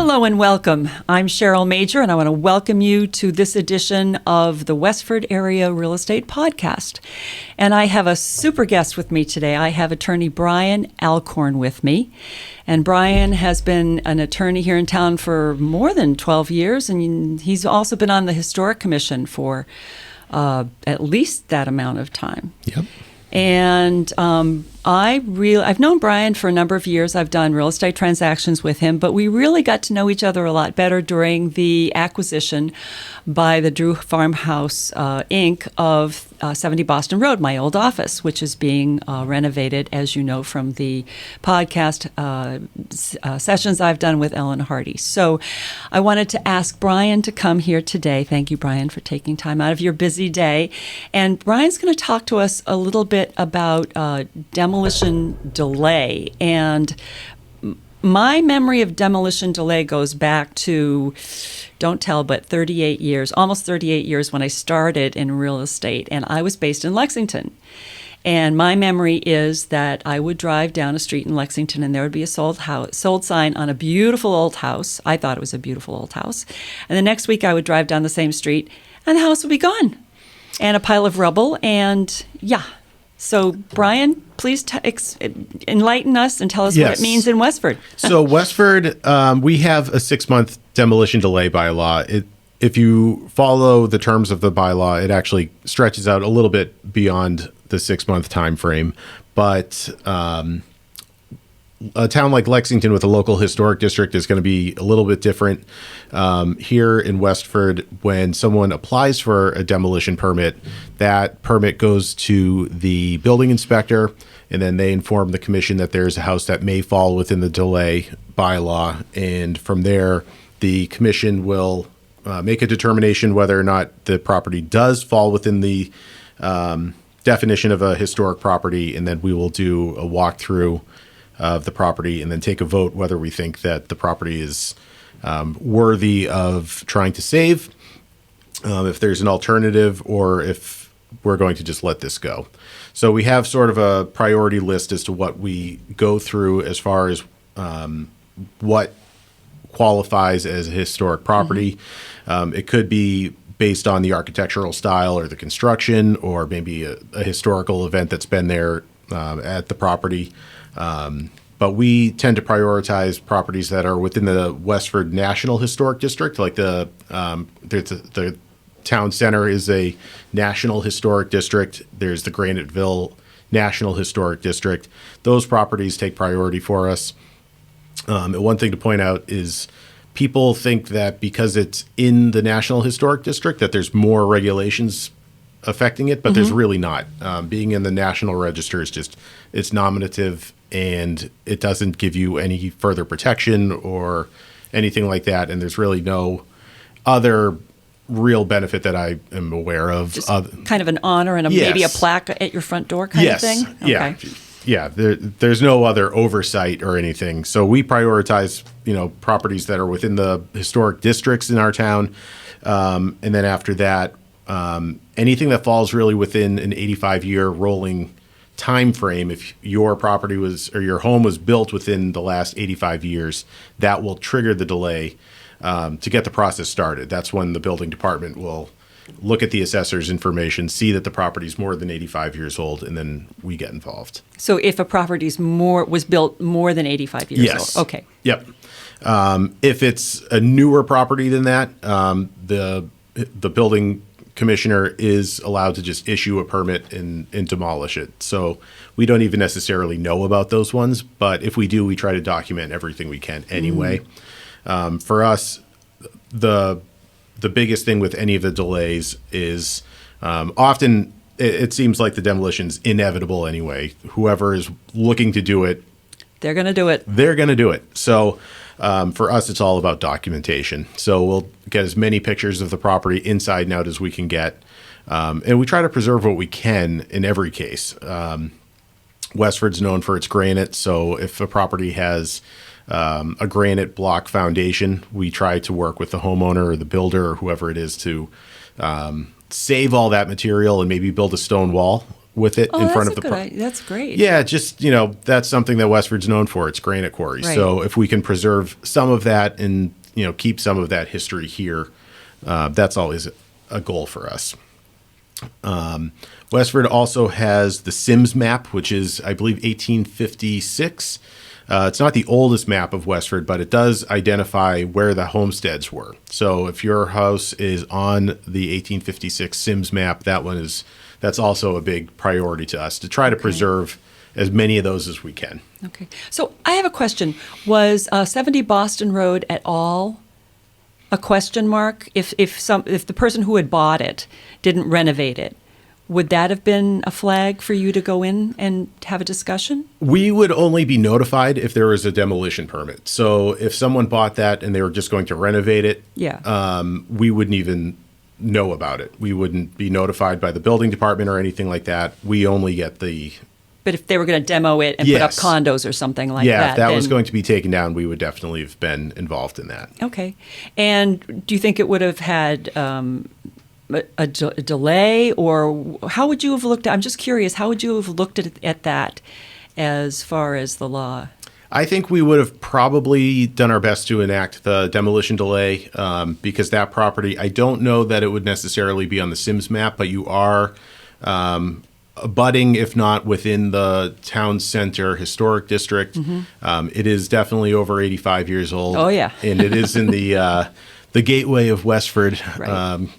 Hello and welcome. I'm Cheryl Major, and I want to welcome you to this edition of the Westford Area Real Estate Podcast. And I have a super guest with me today. I have attorney Brian Alcorn with me. And Brian has been an attorney here in town for more than 12 years, and he's also been on the Historic Commission for at least that amount of time. Yep. And I've known Brian for a number of years. I've done real estate transactions with him, but we really got to know each other a lot better during the acquisition by the Drew Farmhouse, Inc. of 70 Boston Road, my old office, which is being renovated, as you know, from the podcast sessions I've done with Ellen Hardy. So I wanted to ask Brian to come here today. Thank you, Brian, for taking time out of your busy day. And Brian's going to talk to us a little bit about Demolition Delay. And my memory of Demolition Delay goes back to, don't tell, but 38 years, almost 38 years when I started in real estate. And I was based in Lexington. And my memory is that I would drive down a street in Lexington and there would be a sold sign on a beautiful old house. I thought it was a beautiful old house. And the next week I would drive down the same street and the house would be gone. And a pile of rubble. And yeah. So, Brian, please enlighten us and tell us what it means in Westford. So, Westford, we have a 6-month demolition delay bylaw. If you follow the terms of the bylaw, it actually stretches out a little bit beyond the 6-month time frame. But a town like Lexington with a local historic district is going to be a little bit different. Here in Westford, when someone applies for a demolition permit, that permit goes to the building inspector, and then they inform the commission that there's a house that may fall within the delay bylaw. And from there, the commission will make a determination whether or not the property does fall within the definition of a historic property, and then we will do a walkthrough of the property and then take a vote whether we think that the property is worthy of trying to save, if there's an alternative, or if we're going to just let this go. So we have sort of a priority list as to what we go through as far as what qualifies as a historic property. It could be based on the architectural style or the construction, or maybe a historical event that's been there at the property. But we tend to prioritize properties that are within the Westford National Historic District. Like the town center is a National Historic District. There's the Graniteville National Historic District. Those properties take priority for us. And one thing to point out is people think that because it's in the National Historic District that there's more regulations affecting it, but there's really not. Being in the National Register is just, it's nominative, and it doesn't give you any further protection or anything like that. And there's really no other real benefit that I am aware of. Just kind of an honor and maybe a plaque at your front door kind of thing? Okay. Yeah. There's no other oversight or anything. So we prioritize, properties that are within the historic districts in our town. And then after that, anything that falls really within an 85-year rolling time frame, if your property or your home was built within the last 85 years, that will trigger the delay to get the process started. That's when the building department will look at the assessor's information, see that the property is more than 85 years old, and then we get involved. So if a property was built more than 85 years old? Okay. Yep. If it's a newer property than that, the building commissioner is allowed to just issue a permit and demolish it. So we don't even necessarily know about those ones, but if we do, we try to document everything we can anyway. For us, the biggest thing with any of the delays is often it seems like the demolition's inevitable anyway. Whoever is looking to do it, they're going to do it. So for us, it's all about documentation. So we'll get as many pictures of the property inside and out as we can get. And we try to preserve what we can in every case. Westford's known for its granite. So if a property has a granite block foundation, we try to work with the homeowner or the builder or whoever it is to save all that material and maybe build a stone wall with it in front of the That's great. Yeah, just, that's something that Westford's known for. It's granite quarry. Right. So if we can preserve some of that and, keep some of that history here, that's always a goal for us. Westford also has the Sims map, which is, I believe, 1856. It's not the oldest map of Westford, but it does identify where the homesteads were. So if your house is on the 1856 Sims map, that's also a big priority to us to try to preserve as many of those as we can. Okay. So I have a question. Was 70 Boston Road at all a question mark? If the person who had bought it didn't renovate it, would that have been a flag for you to go in and have a discussion? We would only be notified if there was a demolition permit. So if someone bought that and they were just going to renovate it, we wouldn't even know about it. We wouldn't be notified by the building department or anything like that. We only get the... But if they were going to demo it and put up condos or something like that. Yeah, if that was going to be taken down, we would definitely have been involved in that. Okay. And do you think it would have had... a delay, or how would you have looked at, I'm just curious, how would you have looked at that as far as the law? I think we would have probably done our best to enact the demolition delay because that property, I don't know that it would necessarily be on the Sims map, but you are abutting, if not within the town center historic district. It is definitely over 85 years old. Oh, yeah. And it is in the gateway of Westford,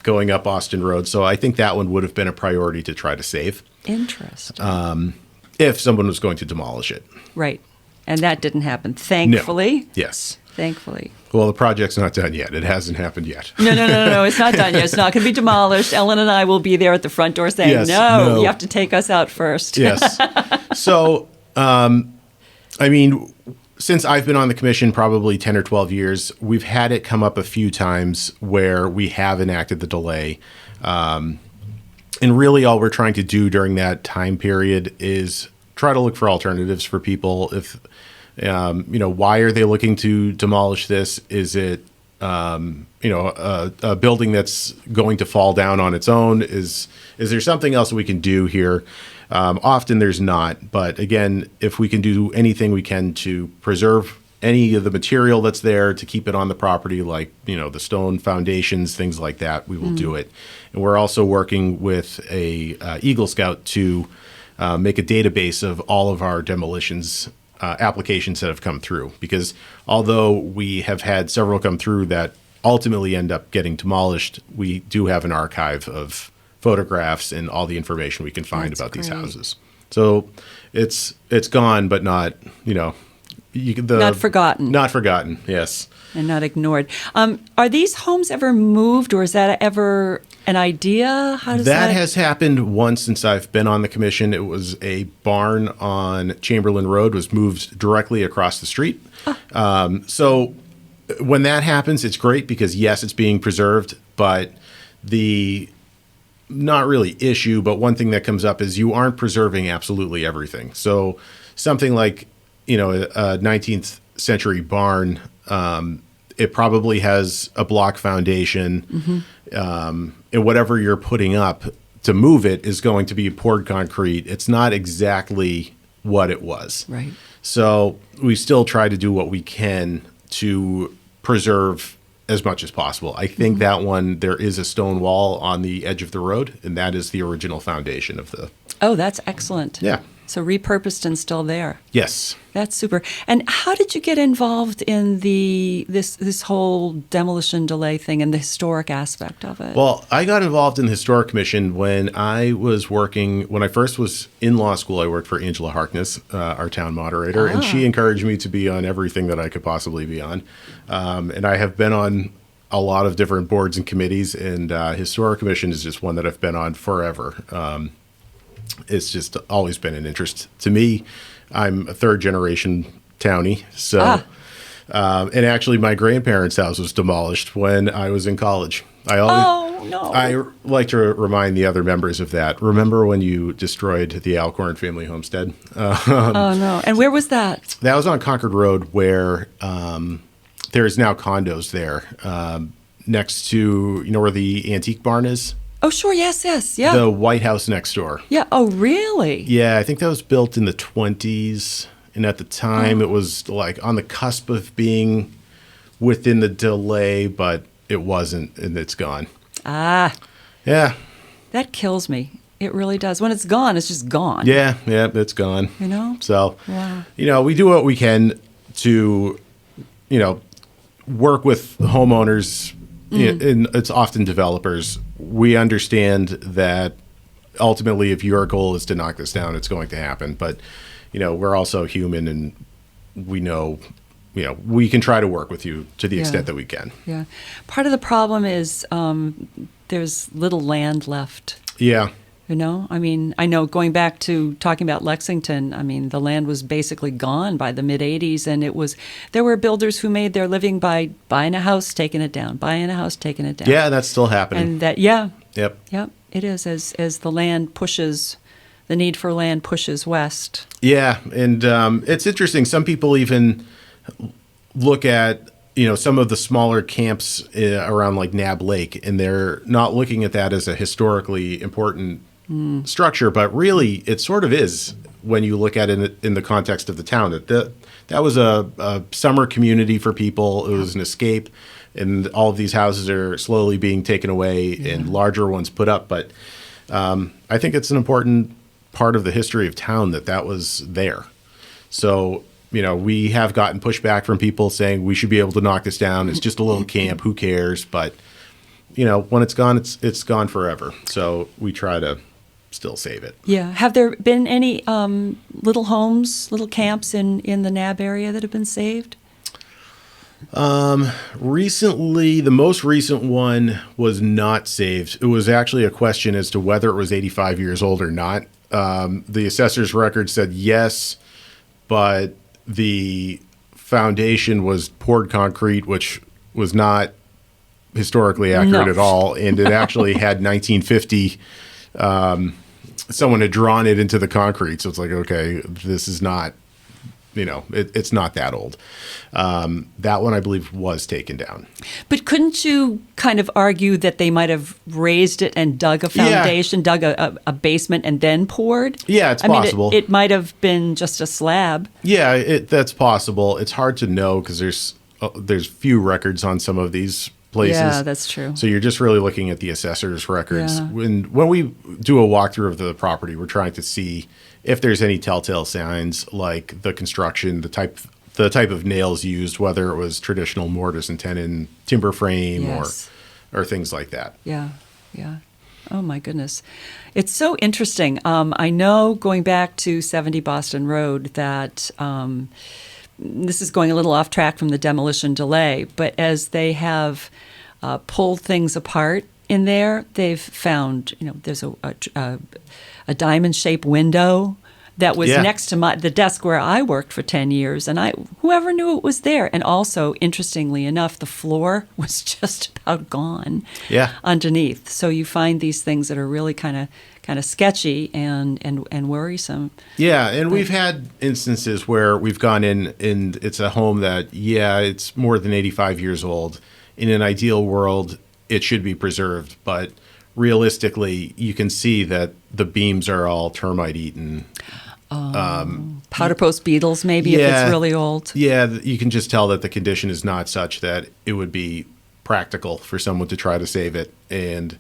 going up Austin Road. So I think that one would have been a priority to try to save. Interesting. If someone was going to demolish it. Right. And that didn't happen, thankfully. No. Yes. Thankfully. Well, the project's not done yet. It hasn't happened yet. No. It's not done yet. It's not going to be demolished. Ellen and I will be there at the front door saying, yes, no, you have to take us out first. Yes. So, since I've been on the commission probably 10 or 12 years, we've had it come up a few times where we have enacted the delay. And really all we're trying to do during that time period is try to look for alternatives for people. If, why are they looking to demolish this? Is it, a building that's going to fall down on its own? Is there something else we can do here? Often there's not, but again, if we can do anything we can to preserve any of the material that's there, to keep it on the property, like, the stone foundations, things like that, we will do it. And we're also working with a Eagle Scout to make a database of all of our demolitions applications that have come through, because although we have had several come through that ultimately end up getting demolished, we do have an archive of photographs and all the information we can find about these houses. So it's gone, but not, not forgotten. Not forgotten, yes. And not ignored. Are these homes ever moved, or is that ever an idea? How does that? That has happened once since I've been on the commission. It was a barn on Chamberlain Road was moved directly across the street. So when that happens, it's great because, yes, it's being preserved, but the not really issue, but one thing that comes up is you aren't preserving absolutely everything. So something like, a 19th century barn, it probably has a block foundation, and whatever you're putting up to move it is going to be poured concrete. It's not exactly what it was. Right. So we still try to do what we can to preserve as much as possible. I think that one, there is a stone wall on the edge of the road, and that is the original foundation of the... Oh, that's excellent. Yeah. So repurposed and still there. Yes. That's super. And how did you get involved in this whole demolition delay thing and the historic aspect of it? Well, I got involved in the Historic Commission when I first was in law school. I worked for Angela Harkness, our town moderator, and she encouraged me to be on everything that I could possibly be on. And I have been on a lot of different boards and committees, and Historic Commission is just one that I've been on forever. It's just always been an interest to me. I'm a third generation townie. So, and actually my grandparents' house was demolished when I was in college. I like to remind the other members of that. Remember when you destroyed the Alcorn family homestead? Oh no. And where was that? That was on Concord Road, where there's now condos there, next to, where the antique barn is. Oh, sure. Yes, yes. Yeah. The White House next door. Yeah. Oh, really? Yeah, I think that was built in the 20s. And at the time, it was like on the cusp of being within the delay, but it wasn't, and it's gone. Ah, Yeah. that kills me. It really does. When it's gone, it's just gone. Yeah, it's gone. You know? So, Wow. we do what we can to, work with homeowners, and it's often developers. We understand that ultimately, if your goal is to knock this down, it's going to happen. But, we're also human, and we know, we can try to work with you to the extent that we can. Yeah. Part of the problem is there's little land left. Yeah. I mean, I know going back to talking about Lexington, I mean, the land was basically gone by the mid-'80s, and there were builders who made their living by buying a house, taking it down, buying a house, taking it down. Yeah, that's still happening. And that, yeah. Yep. Yep, it is, as the need for land pushes west. Yeah, and it's interesting. Some people even look at, some of the smaller camps around like Nab Lake, and they're not looking at that as a historically important structure, but really it sort of is when you look at it in the context of the town. That was a summer community for people. It was an escape, and all of these houses are slowly being taken away and larger ones put up. But I think it's an important part of the history of town that was there. So, we have gotten pushback from people saying we should be able to knock this down. It's just a little camp. Who cares? But, when it's gone, it's gone forever. So we try to still save it. Yeah. Have there been any little homes, little camps in the Nab area that have been saved? Recently, the most recent one was not saved. It was actually a question as to whether it was 85 years old or not. The assessor's record said yes, but the foundation was poured concrete, which was not historically accurate at all. And it actually had 1950. Someone had drawn it into the concrete. So it's like, okay, this is not, it's not that old. That one, I believe, was taken down. But couldn't you kind of argue that they might have raised it and dug a foundation, dug a basement, and then poured? Yeah, it's possible. It might have been just a slab. Yeah, that's possible. It's hard to know because there's few records on some of these places. Yeah, that's true. So you're just really looking at the assessor's records. Yeah. When we do a walkthrough of the property, we're trying to see if there's any telltale signs like the construction, the type of nails used, whether it was traditional mortise and tenon, timber frame, or things like that. Yeah, yeah. Oh, my goodness. It's so interesting. I know, going back to 70 Boston Road, that this is going a little off track from the demolition delay, but as they have pulled things apart in there, they've found, there's a diamond-shaped window that was next to the desk where I worked for 10 years, and whoever knew it was there. And also, interestingly enough, the floor was just about gone underneath. So you find these things that are really kind of sketchy and worrisome. Yeah, and we've had instances where we've gone in and it's a home that, it's more than 85 years old. In an ideal world, it should be preserved, but realistically, you can see that the beams are all termite eaten. Powder post beetles, maybe, if it's really old. Yeah, you can just tell that the condition is not such that it would be practical for someone to try to save it. And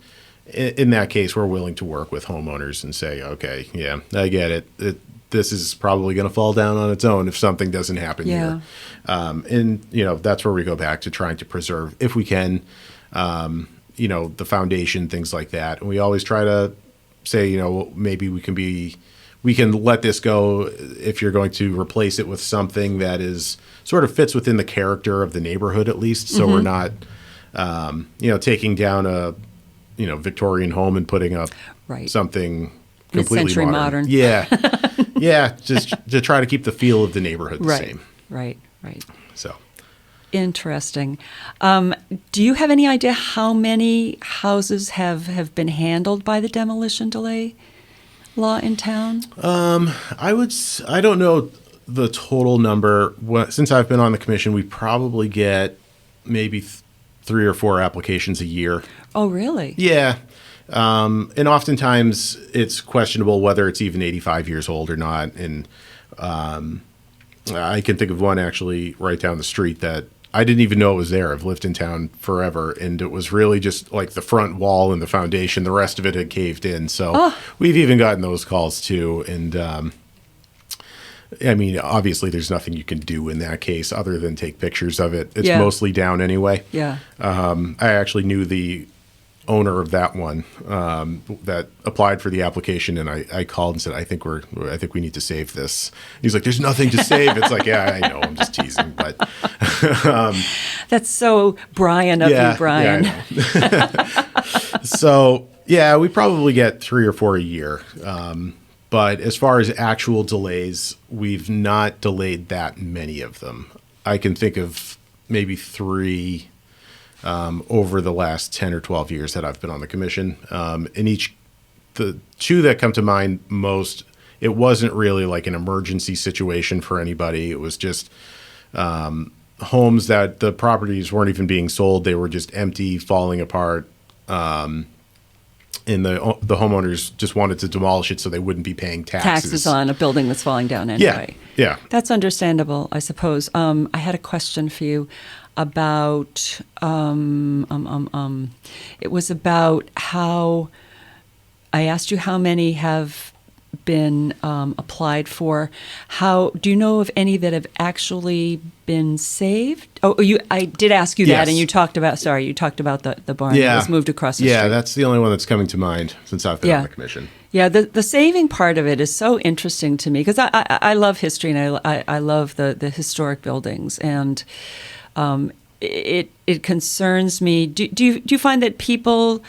in that case, we're willing to work with homeowners and say, okay, I get it. This is probably going to fall down on its own if something doesn't happen here. And, that's where we go back to trying to preserve, if we can, the foundation, things like that. And we always try to say, maybe we can let this go if you're going to replace it with something that is sort of fits within the character of the neighborhood, at least. So we're not, taking down a, Victorian home and putting up something completely mid-century modern. Yeah. Yeah. Just to try to keep the feel of the neighborhood the same. Right. So. Interesting. Do you have any idea how many houses have been handled by the demolition delay law in town? I don't know the total number. Since I've been on the commission, we probably get maybe 3 or 4 applications a year. Oh, really? Yeah. And oftentimes it's questionable whether it's even 85 years old or not. And I can think of one actually right down the street that I didn't even know it was there. I've lived in town forever, and it was really just like the front wall and the foundation. The rest of it had caved in. So we've even gotten those calls too. And I mean, obviously there's nothing you can do in that case other than take pictures of it. It's mostly down anyway. Yeah. I actually knew the owner of that one that applied for the application, and I called and said, I think we need to save this. He's like, there's nothing to save. It's like, yeah, I know, I'm just teasing, but that's so Brian of you, Brian. Yeah, so yeah, we probably get 3 or 4 a year. But as far as actual delays, we've not delayed that many of them. I can think of maybe 3 over the last 10 or 12 years that I've been on the commission. And the 2 that come to mind most, it wasn't really like an emergency situation for anybody. It was just homes that the properties weren't even being sold. They were just empty, falling apart. And the homeowners just wanted to demolish it so they wouldn't be paying taxes on a building that's falling down anyway. Yeah. That's understandable, I suppose. I had a question for you about it was about how I asked you how many have been applied for. How do you know of any that have actually been saved? I did ask you that, and you talked about the barn that was moved across the street. Yeah, that's the only one that's coming to mind since I've been on the commission. Yeah, the saving part of it is so interesting to me because I love history and I love the historic buildings, and it concerns me. Do you find that people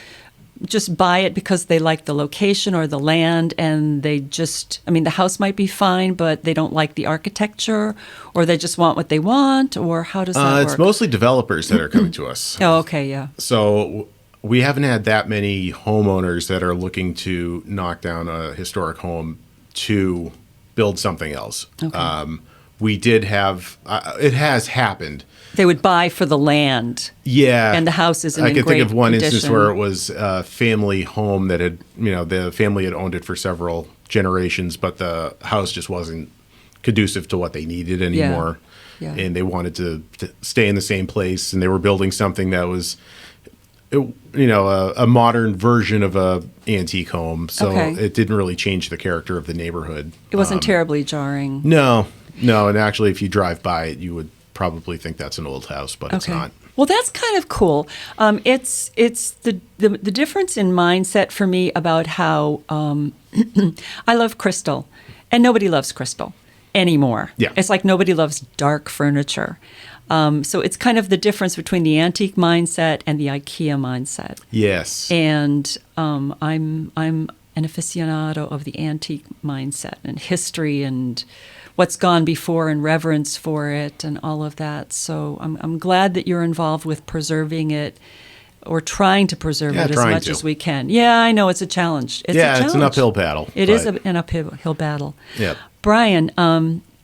just buy it because they like the location or the land, and they just, I mean, the house might be fine, but they don't like the architecture, or they just want what they want, or how does that work? It's mostly developers that are coming to us. Oh, okay, yeah. So we haven't had that many homeowners that are looking to knock down a historic home to build something else. Okay. We did have, it has happened. They would buy for the land. Yeah. And the house is in great condition. I can think of one instance where it was a family home that had, the family had owned it for several generations, but the house just wasn't conducive to what they needed anymore. Yeah. And they wanted to stay in the same place, and they were building something that was, a modern version of a antique home. So it didn't really change the character of the neighborhood. It wasn't terribly jarring. No. And actually, if you drive by it, you would probably think that's an old house, but it's not. Well, that's kind of cool. It's the difference in mindset for me about how I love crystal, and nobody loves crystal anymore. Yeah. It's like nobody loves dark furniture. So it's kind of the difference between the antique mindset and the IKEA mindset. Yes. And I'm an aficionado of the antique mindset and history and what's gone before and reverence for it and all of that. So I'm glad that you're involved with preserving it or trying to preserve it as much as we can. Yeah, I know it's a challenge. It's an uphill battle. It is an uphill battle. Yeah. Brian,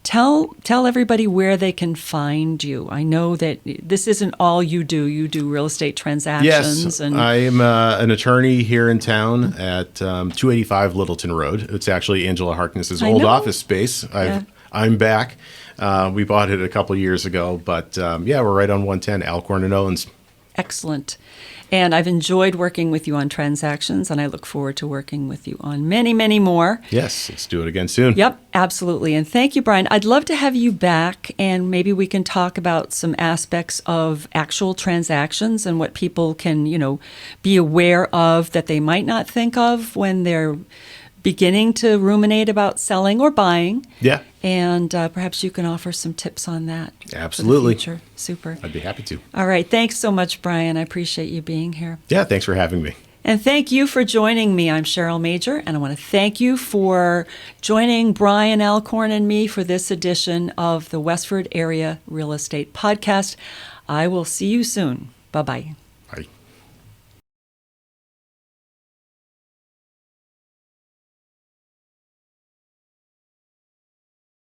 tell everybody where they can find you. I know that this isn't all you do. You do real estate transactions. Yes, I'm an attorney here in town at 285 Littleton Road. It's actually Angela Harkness's old office space. I'm back. We bought it a couple years ago, but we're right on 110 Alcorn and Owens. Excellent. And I've enjoyed working with you on transactions, and I look forward to working with you on many, many more. Yes, let's do it again soon. Yep, absolutely. And thank you, Brian. I'd love to have you back, and maybe we can talk about some aspects of actual transactions and what people can, be aware of that they might not think of when they're beginning to ruminate about selling or buying. Yeah. And perhaps you can offer some tips on that. Absolutely. For the future. Super. I'd be happy to. All right. Thanks so much, Brian. I appreciate you being here. Yeah, thanks for having me. And thank you for joining me. I'm Cheryl Major, and I want to thank you for joining Brian Alcorn and me for this edition of the Westford Area Real Estate Podcast. I will see you soon. Bye-bye.